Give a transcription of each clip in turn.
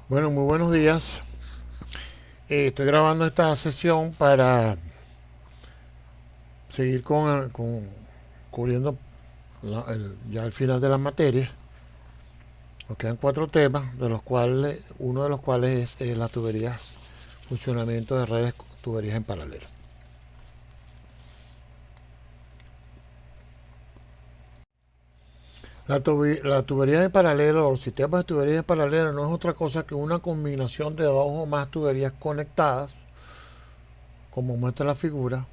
Bueno, muy buenos días. Estoy grabando esta sesión para seguir cubriendo ya el final de la materia. Nos quedan cuatro temas, de los cuales uno de los cuales es las tuberías, funcionamiento de redes tuberías en paralelo. La tubería en paralelo o los sistemas de tuberías en paralelo no es otra cosa que una combinación de dos o más tuberías conectadas, como muestra la figura,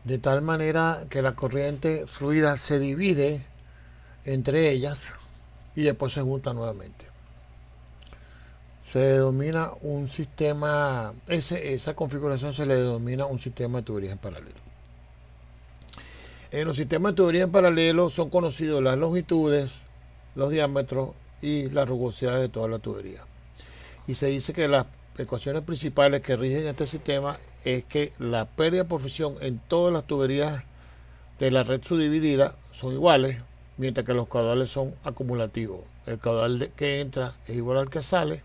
de tal manera que la corriente fluida se divide entre ellas y después se juntan nuevamente. Se denomina un sistema, esa configuración se le denomina un sistema de tuberías en paralelo. En los sistemas de tuberías en paralelo son conocidos las longitudes, los diámetros y las rugosidades de toda la tubería. Y se dice que las ecuaciones principales que rigen este sistema es que la pérdida por fricción en todas las tuberías de la red subdividida son iguales, mientras que los caudales son acumulativos. El caudal que entra es igual al que sale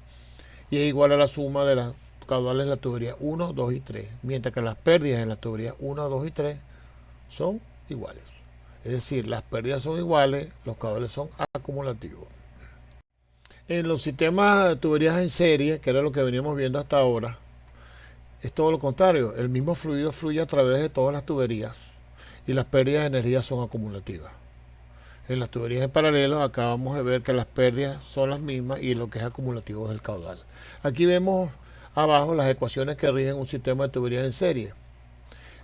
y es igual a la suma de las caudales de la tubería 1, 2 y 3, mientras que las pérdidas en las tuberías 1, 2 y 3 son iguales. Es decir, las pérdidas son iguales, los caudales son acumulativos. En los sistemas de tuberías en serie, que era lo que veníamos viendo hasta ahora, es todo lo contrario. El mismo fluido fluye a través de todas las tuberías y las pérdidas de energía son acumulativas. En las tuberías en paralelo acabamos de ver que las pérdidas son las mismas y lo que es acumulativo es el caudal. Aquí vemos abajo las ecuaciones que rigen un sistema de tuberías en serie.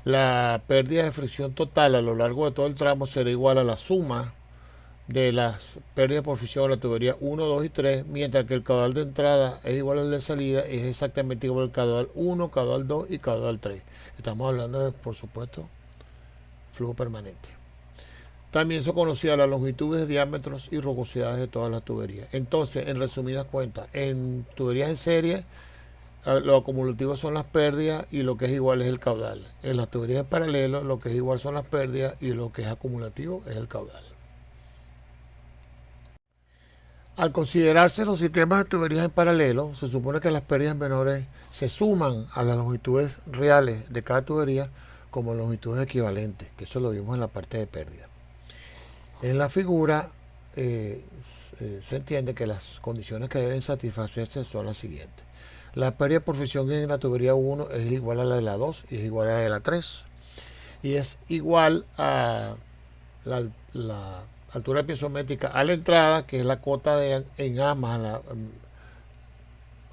La pérdida de fricción total a lo largo de todo el tramo será igual a la suma de las pérdidas por fricción de la tubería 1, 2 y 3, mientras que el caudal de entrada es igual al de salida, es exactamente igual al caudal 1, caudal 2 y caudal 3. Estamos hablando de, por supuesto, flujo permanente. También son conocidas las longitudes, diámetros y rugosidades de todas las tuberías. Entonces, en resumidas cuentas, en tuberías en serie, lo acumulativo son las pérdidas y lo que es igual es el caudal. En las tuberías en paralelo, lo que es igual son las pérdidas y lo que es acumulativo es el caudal. Al considerarse los sistemas de tuberías en paralelo, se supone que las pérdidas menores se suman a las longitudes reales de cada tubería como longitudes equivalentes, que eso lo vimos en la parte de pérdida. En la figura eh, se entiende que las condiciones que deben satisfacerse son las siguientes. La pérdida por fricción en la tubería 1 es igual a la de la 2 y es igual a la de la 3. Y es igual a la altura piezométrica a la entrada, que es la cota en A más la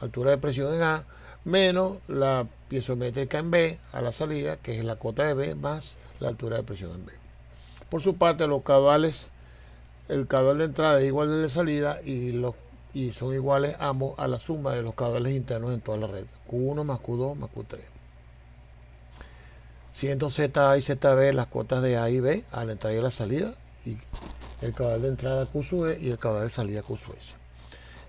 altura de presión en A, menos la piezométrica en B a la salida, que es la cota de B más la altura de presión en B. Por su parte, los caudales, el caudal de entrada es igual al de salida y son iguales ambos a la suma de los caudales internos en toda la red. Q1 más Q2 más Q3. Siendo ZA y ZB las cotas de A y B a la entrada y a la salida, y el caudal de entrada Q sub E y el caudal de salida Q sub S.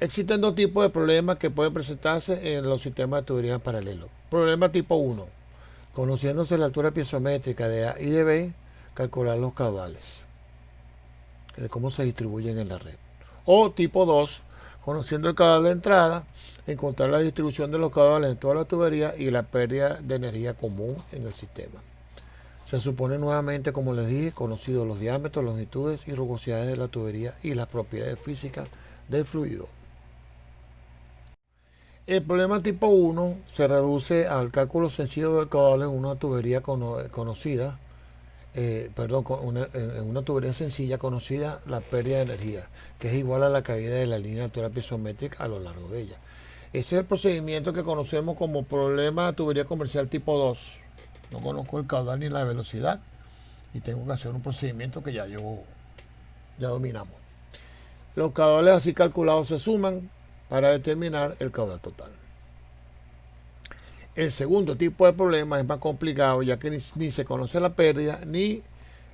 Existen dos tipos de problemas que pueden presentarse en los sistemas de tuberías en paralelo. Problema tipo 1. Conociéndose la altura piezométrica de A y de B, calcular los caudales, de cómo se distribuyen en la red. O tipo 2. Conociendo el caudal de entrada, encontrar la distribución de los caudales en toda la tubería y la pérdida de energía común en el sistema. Se supone nuevamente, como les dije, conocidos los diámetros, longitudes y rugosidades de la tubería y las propiedades físicas del fluido. El problema tipo 1 se reduce al cálculo sencillo del caudal en una tubería conocida, en una tubería sencilla conocida la pérdida de energía, que es igual a la caída de la línea de altura piezométrica a lo largo de ella. Ese es el procedimiento que conocemos como problema de tubería comercial tipo 2. No conozco el caudal ni la velocidad y tengo que hacer un procedimiento que ya dominamos. Los caudales así calculados se suman para determinar el caudal total. El segundo tipo de problema es más complicado, ya que ni se conoce la pérdida ni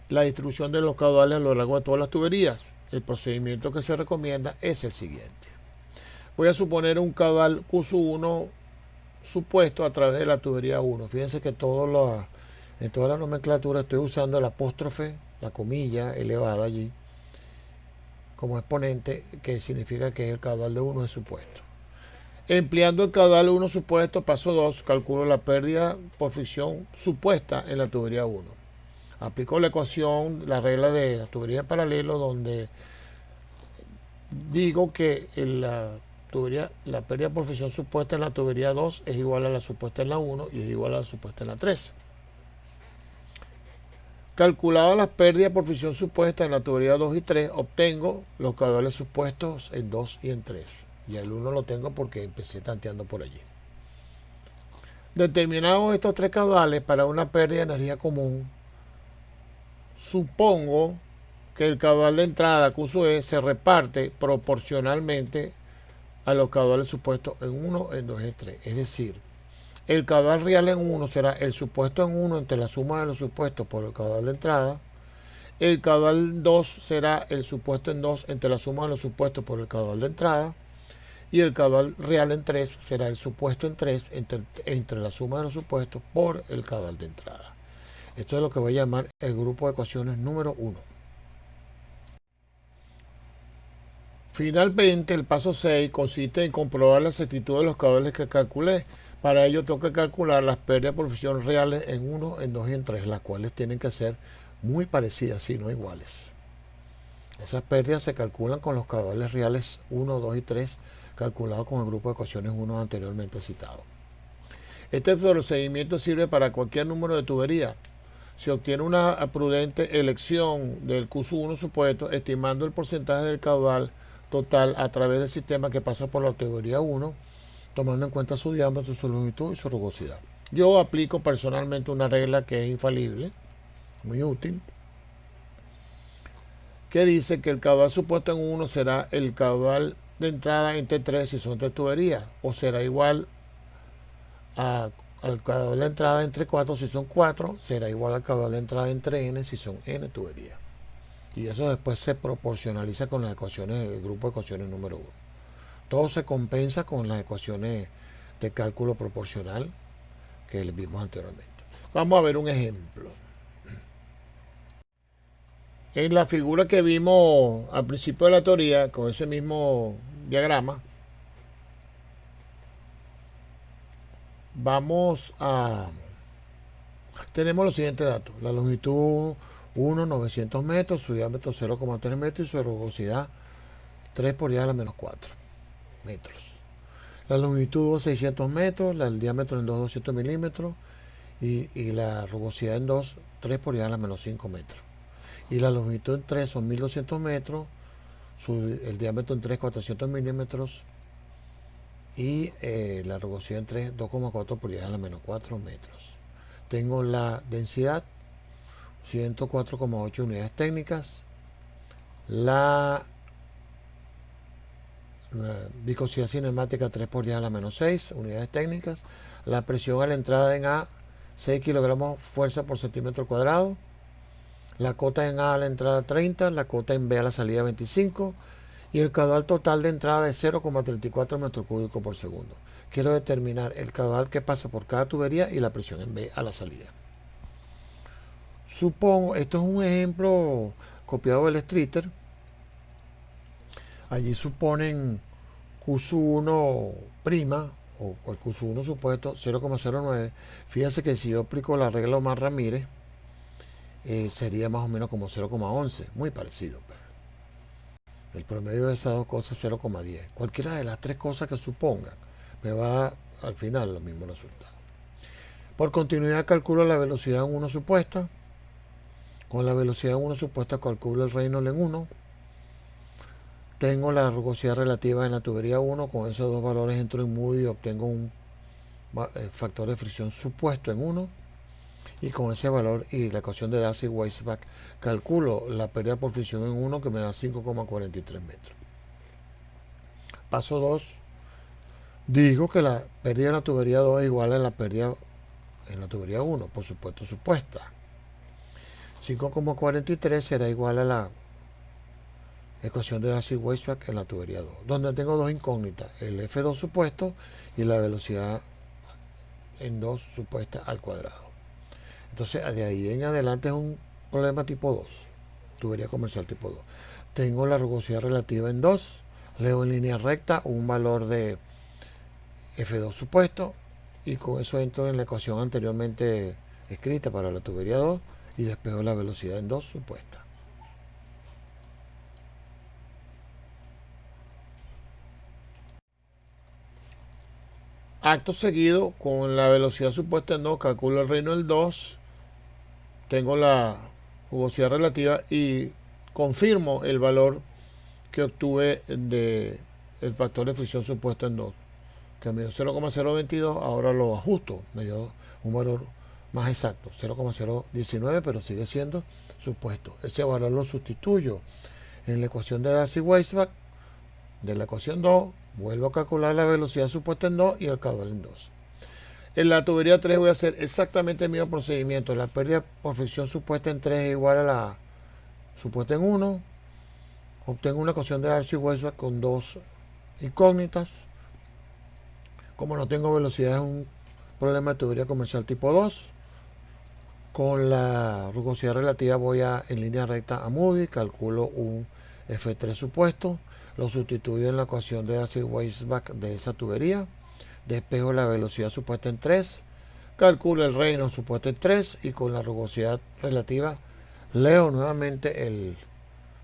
la distribución de los caudales a lo largo de todas las tuberías. El procedimiento que se recomienda es el siguiente. Voy a suponer un caudal Q1 supuesto a través de la tubería 1. Fíjense que en toda la nomenclatura estoy usando el apóstrofe, la comilla elevada allí, como exponente, que significa que es el caudal de 1 de supuesto. Empleando el caudal 1 supuesto, paso 2, calculo la pérdida por fricción supuesta en la tubería 1. Aplico la ecuación, la regla de la tubería en paralelo, donde digo que la pérdida por fricción supuesta en la tubería 2 es igual a la supuesta en la 1 y es igual a la supuesta en la 3. Calculadas las pérdidas por fricción supuesta en la tubería 2 y 3, obtengo los caudales supuestos en 2 y en 3. Y el 1 lo tengo porque empecé tanteando por allí. Determinados estos tres caudales para una pérdida de energía común, supongo que el caudal de entrada QE se reparte proporcionalmente a los caudales supuestos en 1, en 2 y en 3. Es decir, el caudal real en 1 será el supuesto en 1 entre la suma de los supuestos por el caudal de entrada. El caudal 2 será el supuesto en 2 entre la suma de los supuestos por el caudal de entrada. Y el caudal real en 3 será el supuesto en 3 entre la suma de los supuestos por el caudal de entrada. Esto es lo que voy a llamar el grupo de ecuaciones número 1. Finalmente, el paso 6 consiste en comprobar la exactitud de los caudales que calculé. Para ello tengo que calcular las pérdidas por fricción reales en 1, en 2 y en 3, las cuales tienen que ser muy parecidas, si no iguales. Esas pérdidas se calculan con los caudales reales 1, 2 y 3, calculados con el grupo de ecuaciones 1 anteriormente citado. Este procedimiento sirve para cualquier número de tubería. Se obtiene una prudente elección del Q1 supuesto, estimando el porcentaje del caudal total a través del sistema que pasa por la tubería 1, tomando en cuenta su diámetro, su longitud y su rugosidad. Yo aplico personalmente una regla que es infalible, muy útil, que dice que el caudal supuesto en 1 será el caudal de entrada en T3 si son 3 tuberías, o será igual al caudal de entrada entre 4 si son 4, será igual al caudal de entrada entre n si son n tuberías. Y eso después se proporcionaliza con las ecuaciones del grupo de ecuaciones número 1. Todo se compensa con las ecuaciones de cálculo proporcional que les vimos anteriormente. Vamos a ver un ejemplo. En la figura que vimos al principio de la teoría, con ese mismo diagrama, tenemos los siguientes datos. La longitud 1, 900 metros, su diámetro 0,3 metros y su rugosidad 3 por 10 a la menos 4 metros. La longitud 2, 600 metros, el diámetro en 2, 200 milímetros y la rugosidad en 2, 3 por 10 a la menos 5 metros. Y la longitud en 3 son 1200 metros, el diámetro en 3, 400 milímetros y la rugosidad en 3, 2,4 por 10 a la menos 4 metros. Tengo la densidad 104,8 unidades técnicas, la viscosidad cinemática 3 por 10 a la menos 6 unidades técnicas, la presión a la entrada en A 6 kilogramos fuerza por centímetro cuadrado, la cota en A a la entrada 30, la cota en B a la salida 25 y el caudal total de entrada es 0,34 metros cúbicos por segundo. Quiero determinar el caudal que pasa por cada tubería y la presión en B a la salida. Supongo, esto es un ejemplo copiado del Streeter. Allí suponen Q1 prima o el Q1 supuesto 0,09. Fíjense que si yo aplico la regla Omar Ramírez, sería más o menos como 0,11, muy parecido. El promedio de esas dos cosas es 0,10. Cualquiera de las tres cosas que supongan me va al final los mismos resultados. Por continuidad calculo la velocidad en 1 supuesta. Con la velocidad en 1 supuesta calculo el Reynolds en 1. Tengo la rugosidad relativa en la tubería 1. Con esos dos valores entro en Moody y obtengo un factor de fricción supuesto en 1. Y con ese valor y la ecuación de Darcy-Weisbach calculo la pérdida por fricción en 1 que me da 5,43 metros. Paso 2. Digo que la pérdida en la tubería 2 es igual a la pérdida en la tubería 1, por supuesto supuesta. 5,43 será igual a la ecuación de Darcy-Weisbach en la tubería 2, donde tengo dos incógnitas, el F2 supuesto y la velocidad en 2 supuesta al cuadrado. Entonces, de ahí en adelante es un problema tipo 2, tubería comercial tipo 2. tengo la rugosidad relativa en 2, leo en línea recta un valor de F2 supuesto, y con eso entro en la ecuación anteriormente escrita para la tubería 2 y despejo la velocidad en 2 supuesta. Acto seguido, con la velocidad supuesta en 2, calculo el reino del 2, tengo la rugosidad relativa y confirmo el valor que obtuve de el factor de fricción supuesto en 2, que me dio 0,022, ahora lo ajusto, me dio un valor más exacto, 0,019, pero sigue siendo supuesto. Ese valor lo sustituyo en la ecuación de Darcy-Weisbach de la ecuación 2, vuelvo a calcular la velocidad supuesta en 2 y el caudal en 2. En la tubería 3 voy a hacer exactamente el mismo procedimiento. La pérdida por fricción supuesta en 3 es igual a la supuesta en 1. Obtengo una ecuación de Darcy-Weisbach con dos incógnitas. Como no tengo velocidad, es un problema de tubería comercial tipo 2. Con la rugosidad relativa voy en línea recta a Moody, calculo un F3 supuesto, lo sustituyo en la ecuación de Darcy-Weisbach de esa tubería, despejo la velocidad supuesta en 3, calculo el Reynolds supuesto en 3 y con la rugosidad relativa leo nuevamente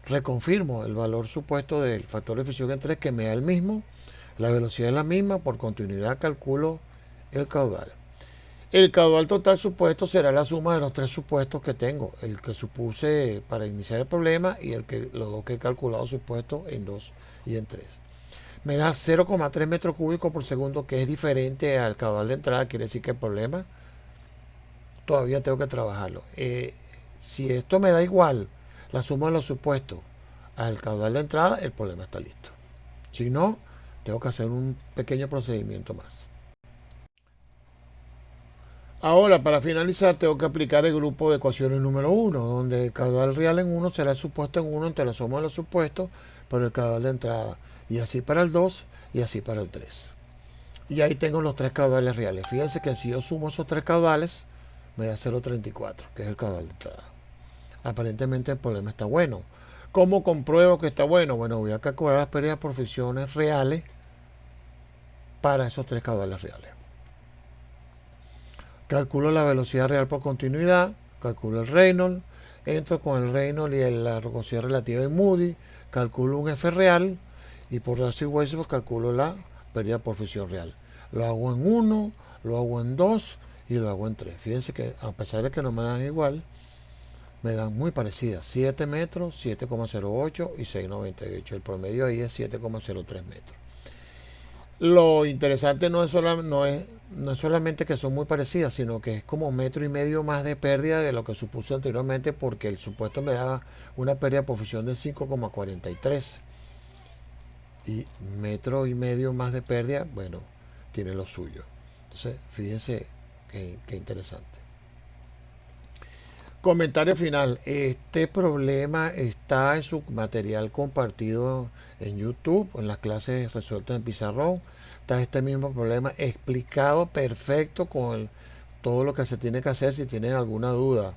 reconfirmo el valor supuesto del factor de fricción en 3 que me da el mismo, la velocidad es la misma, por continuidad calculo el caudal. El caudal total supuesto será la suma de los tres supuestos que tengo, el que supuse para iniciar el problema y los dos que he calculado supuestos en 2 y en 3. Me da 0,3 metros cúbicos por segundo, que es diferente al caudal de entrada, quiere decir que el problema todavía tengo que trabajarlo. Si esto me da igual la suma de los supuestos al caudal de entrada, el problema está listo. Si no, tengo que hacer un pequeño procedimiento más. Ahora, para finalizar, tengo que aplicar el grupo de ecuaciones número 1, donde el caudal real en 1 será el supuesto en 1 entre la suma de los supuestos por el caudal de entrada. Y así para el 2 y así para el 3. Y ahí tengo los tres caudales reales. Fíjense que si yo sumo esos tres caudales, me da 0,34, que es el caudal de entrada. Aparentemente el problema está bueno. ¿Cómo compruebo que está bueno? Bueno, voy a calcular las pérdidas por fricciones reales para esos tres caudales reales. Calculo la velocidad real por continuidad, calculo el Reynolds, entro con el Reynolds y la rugosidad relativa en Moody, calculo un F real y por Darcy-Weisbach calculo la pérdida por fricción real. Lo hago en 1, lo hago en 2 y lo hago en 3. Fíjense que a pesar de que no me dan igual, me dan muy parecidas. 7 metros, 7,08 y 6,98. El promedio ahí es 7,03 metros. Lo interesante no es solamente que son muy parecidas, sino que es como 1,5 metros más de pérdida de lo que supuse anteriormente, porque el supuesto me daba una pérdida por fricción de 5,43 y 1,5 metros más de pérdida, bueno, tiene lo suyo. Entonces, fíjense qué interesante. Comentario final. Este problema está en su material compartido en YouTube, en las clases resueltas en Pizarrón. Está este mismo problema explicado perfecto con todo lo que se tiene que hacer. Si tienen alguna duda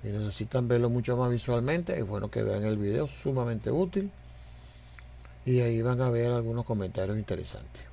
y necesitan verlo mucho más visualmente, es bueno que vean el video, sumamente útil. Y ahí van a ver algunos comentarios interesantes.